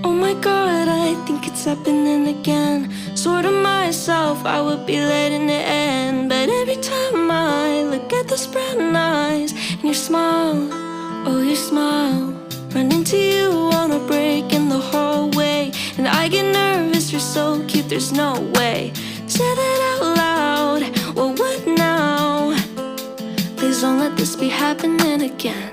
Oh my God, I think it's happening again. Swore to myself I would be letting it end, but every time I look at those brown eyes and your smile, oh your smile, run into you on a break in the hallway, and I get nervous, you're so cute, there's no way. Say that out loud, well what now? Please don't let this be happening again.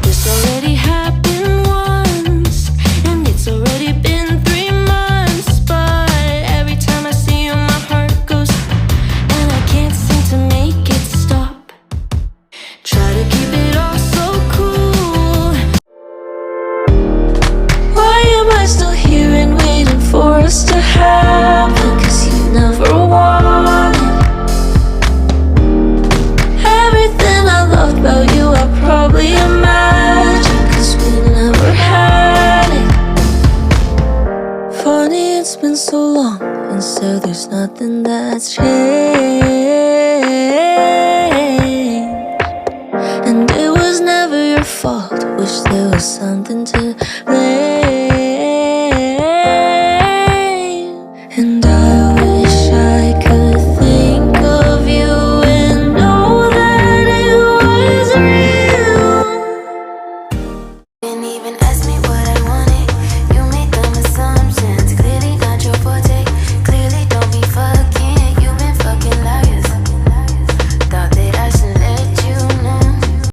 This already happened once, and it's already been 3 months, but every time I see you my heart goes, and I can't seem to make it stop. Try to keep it all so cool. Why am I still here and waiting for us to happen? 'Cause you never wanted everything I loved about you. I probably imagined, 'cause we never had it. Funny, it's been so long, and so there's nothing that's changed.